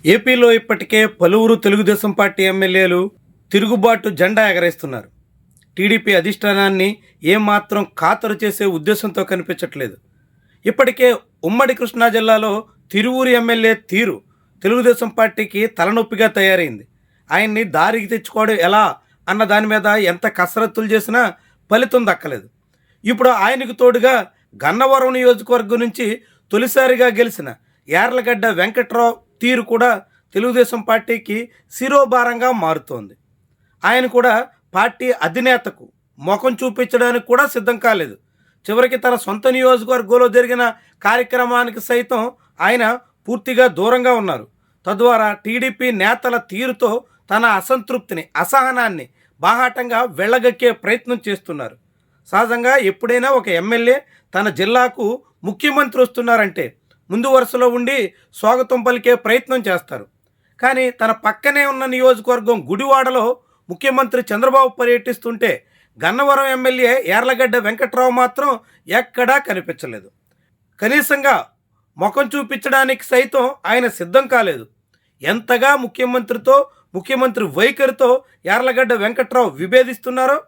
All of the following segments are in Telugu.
ఏపీలో ఇప్పటికే పలువురు తెలుగుదేశం పార్టీ ఎమ్మెల్యేలు తిరుగుబాటు జెండా ఎగరేస్తున్నారు. టీడీపీ అధిష్టానాన్ని ఏమాత్రం ఖాతరు చేసే ఉద్దేశంతో కనిపించట్లేదు. ఇప్పటికే ఉమ్మడి కృష్ణా జిల్లాలో తిరువూరు ఎమ్మెల్యే తీరు తెలుగుదేశం పార్టీకి తలనొప్పిగా తయారైంది. ఆయన్ని దారికి తెచ్చుకోవడం ఎలా అన్న దాని మీద ఎంత కసరత్తులు చేసినా ఫలితం దక్కలేదు. ఇప్పుడు ఆయనకు తోడుగా గన్నవరం నియోజకవర్గం నుంచి తొలిసారిగా గెలిచిన యార్లగడ్డ వెంకట్రావు తీరు కూడా తెలుగుదేశం పార్టీకి శిరోభారంగా మారుతోంది. ఆయన కూడా పార్టీ అధినేతకు ముఖం చూపించడానికి కూడా సిద్ధం కాలేదు. చివరికి తన సొంత నియోజకవర్గంలో జరిగిన కార్యక్రమానికి సైతం ఆయన పూర్తిగా దూరంగా ఉన్నారు. తద్వారా టీడీపీ నేతల తీరుతో తన అసంతృప్తిని, అసహనాన్ని బాహాటంగా వెళ్ళగక్కే ప్రయత్నం చేస్తున్నారు. సహజంగా ఎప్పుడైనా ఒక ఎమ్మెల్యే తన జిల్లాకు ముఖ్యమంత్రి వస్తున్నారంటే ముందు వరుసలో ఉండి స్వాగతం పలికే ప్రయత్నం చేస్తారు. కానీ తన పక్కనే ఉన్న నియోజకవర్గం గుడివాడలో ముఖ్యమంత్రి చంద్రబాబు పర్యటిస్తుంటే గన్నవరం ఎమ్మెల్యే యార్లగడ్డ వెంకట్రావు మాత్రం ఎక్కడా కనిపించలేదు. కనీసంగా ముఖం చూపించడానికి సైతం ఆయన సిద్ధం కాలేదు. ఎంతగా ముఖ్యమంత్రి వైఖరితో యార్లగడ్డ వెంకట్రావు విభేదిస్తున్నారో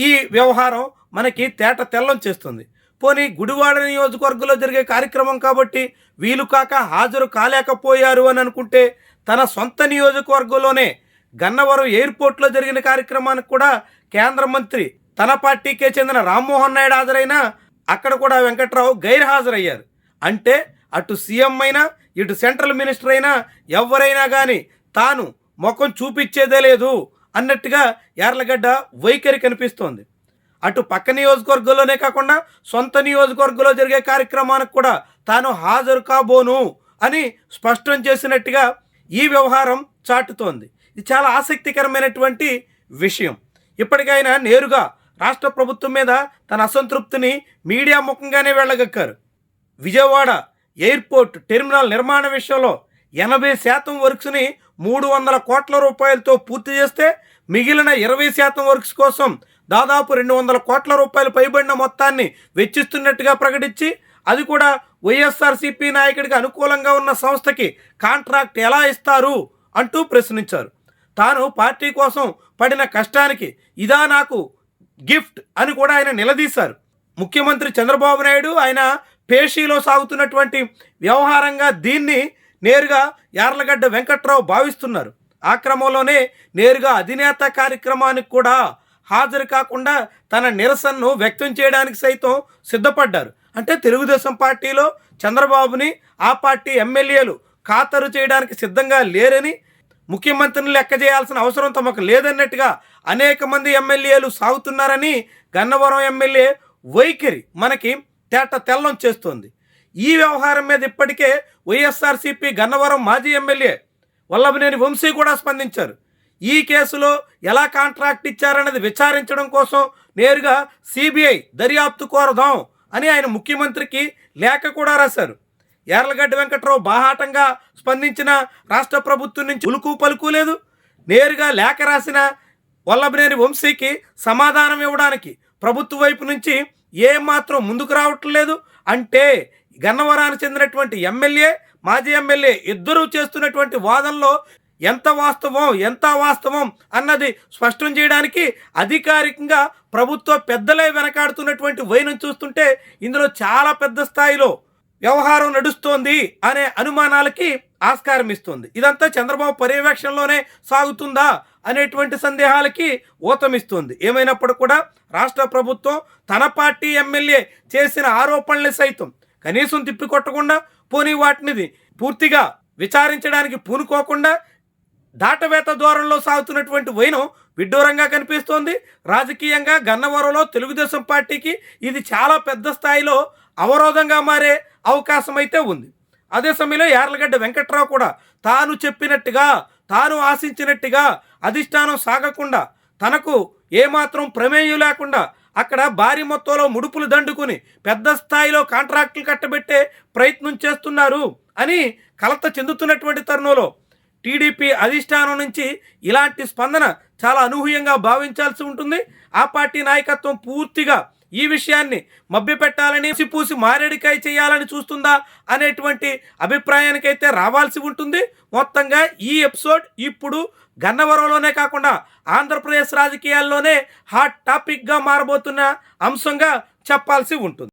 ఈ వ్యవహారం మనకి తేట తెల్లం చేస్తుంది. పోనీ గుడివాడ నియోజకవర్గంలో జరిగే కార్యక్రమం కాబట్టి వీలు కాక హాజరు కాలేకపోయారు అని అనుకుంటే, తన సొంత నియోజకవర్గంలోనే గన్నవరం ఎయిర్పోర్ట్లో జరిగిన కార్యక్రమానికి కూడా కేంద్ర మంత్రి తన పార్టీకే చెందిన రామ్మోహన్ నాయుడు హాజరైనా అక్కడ కూడా వెంకట్రావు గైర్హాజరయ్యారు. అంటే అటు సీఎం అయినా ఇటు సెంట్రల్ మినిస్టర్ అయినా ఎవరైనా కానీ తాను ముఖం చూపించేదే లేదు అన్నట్టుగా యార్లగడ్డ వైఖరి కనిపిస్తోంది. అటు పక్క నియోజకవర్గంలోనే కాకుండా సొంత నియోజకవర్గంలో జరిగే కార్యక్రమానికి కూడా తాను హాజరు కాబోను అని స్పష్టం చేసినట్టుగా ఈ వ్యవహారం చాటుతోంది. ఇది చాలా ఆసక్తికరమైనటువంటి విషయం. ఇప్పటికైనా నేరుగా రాష్ట్ర ప్రభుత్వం మీద తన అసంతృప్తిని మీడియా ముఖంగానే వెళ్ళగక్కారు. విజయవాడ ఎయిర్పోర్ట్ టెర్మినల్ నిర్మాణ విషయంలో 80% వర్క్స్ని 300 కోట్ల రూపాయలతో పూర్తి చేస్తే మిగిలిన 20% వర్క్స్ కోసం దాదాపు 200 కోట్ల రూపాయలు పైబడిన మొత్తాన్ని వెచ్చిస్తున్నట్టుగా ప్రకటించి, అది కూడా వైఎస్ఆర్సీపీ నాయకుడికి అనుకూలంగా ఉన్న సంస్థకి కాంట్రాక్ట్ ఎలా ఇస్తారు అంటూ ప్రశ్నించారు. తాను పార్టీ కోసం పడిన కష్టానికి ఇదా నాకు గిఫ్ట్ అని కూడా ఆయన నిలదీశారు. ముఖ్యమంత్రి చంద్రబాబు నాయుడు ఆయన పేషీలో సాగుతున్నటువంటి వ్యవహారంగా దీన్ని నేరుగా యార్లగడ్డ వెంకట్రావు భావిస్తున్నారు. ఆ క్రమంలోనే నేరుగా అధినేత కార్యక్రమానికి కూడా హాజరు కాకుండా తన నిరసనను వ్యక్తం చేయడానికి సైతం సిద్ధపడ్డారు. అంటే తెలుగుదేశం పార్టీలో చంద్రబాబుని ఆ పార్టీ ఎమ్మెల్యేలు ఖాతరు చేయడానికి సిద్ధంగా లేరని, ముఖ్యమంత్రిని లెక్క చేయాల్సిన అవసరం తమకు లేదన్నట్టుగా అనేక మంది ఎమ్మెల్యేలు సాగుతున్నారని గన్నవరం ఎమ్మెల్యే వైఖరి మనకి తేట తెల్లం చేస్తోంది. ఈ వ్యవహారం మీద ఇప్పటికే వైఎస్ఆర్సీపీ గన్నవరం మాజీ ఎమ్మెల్యే వల్లభనేని వంశీ కూడా స్పందించారు. ఈ కేసులో ఎలా కాంట్రాక్ట్ ఇచ్చారన్నది విచారించడం కోసం నేరుగా సిబిఐ దర్యాప్తు కోరదాం అని ఆయన ముఖ్యమంత్రికి లేఖ కూడా రాశారు. యార్లగడ్డ వెంకట్రావు బాహాటంగా స్పందించిన రాష్ట్ర ప్రభుత్వం నుంచి ఉలుకు పలుకు లేదు. నేరుగా లేఖ రాసిన వల్లభనేని వంశీకి సమాధానం ఇవ్వడానికి ప్రభుత్వ వైపు నుంచి ఏమాత్రం ముందుకు రావట్లేదు. అంటే గన్నవరానికి చెందినటువంటి ఎమ్మెల్యే, మాజీ ఎమ్మెల్యే ఇద్దరూ చేస్తున్నటువంటి వాదనలో ఎంత వాస్తవం అన్నది స్పష్టం చేయడానికి అధికారికంగా ప్రభుత్వ పెద్దలే వెనకాడుతున్నటువంటి వైనం చూస్తుంటే ఇందులో చాలా పెద్ద స్థాయిలో వ్యవహారం నడుస్తోంది అనే అనుమానాలకి ఆస్కారం ఇస్తుంది. ఇదంతా చంద్రబాబు పర్యవేక్షణలోనే సాగుతుందా అనేటువంటి సందేహాలకి ఊతమిస్తుంది. ఏమైనప్పుడు కూడా రాష్ట్ర ప్రభుత్వం తన పార్టీ ఎమ్మెల్యే చేసిన ఆరోపణలు సైతం కనీసం తిప్పికొట్టకుండా, పోనీ వాటిని పూర్తిగా విచారించడానికి పూనుకోకుండా దాటవేత దూరంలో సాగుతున్నటువంటి వైనం విడ్డూరంగా కనిపిస్తోంది. రాజకీయంగా గన్నవరంలో తెలుగుదేశం పార్టీకి ఇది చాలా పెద్ద స్థాయిలో అవరోధంగా మారే అవకాశం అయితే ఉంది. అదే సమయంలో యార్లగడ్డ వెంకట్రావు కూడా తాను చెప్పినట్టుగా, తాను ఆశించినట్టుగా అధిష్టానం సాగకుండా, తనకు ఏమాత్రం ప్రమేయం లేకుండా అక్కడ భారీ మొత్తంలో ముడుపులు దండుకుని పెద్ద స్థాయిలో కాంట్రాక్టులు కట్టబెట్టే ప్రయత్నం చేస్తున్నారు అని కలత చెందుతున్నటువంటి తరుణంలో టీడీపీ అధిష్టానం నుంచి ఇలాంటి స్పందన చాలా అనూహ్యంగా భావించాల్సి ఉంటుంది. ఆ పార్టీ నాయకత్వం పూర్తిగా ఈ విషయాన్ని మభ్యపెట్టాలని పూసి మారేడికాయ చేయాలని చూస్తుందా అనేటువంటి అభిప్రాయానికైతే రావాల్సి ఉంటుంది. మొత్తంగా ఈ ఎపిసోడ్ ఇప్పుడు గన్నవరంలోనే కాకుండా ఆంధ్రప్రదేశ్ రాజకీయాల్లోనే హాట్ టాపిక్గా మారబోతున్న అంశంగా చెప్పాల్సి ఉంటుంది.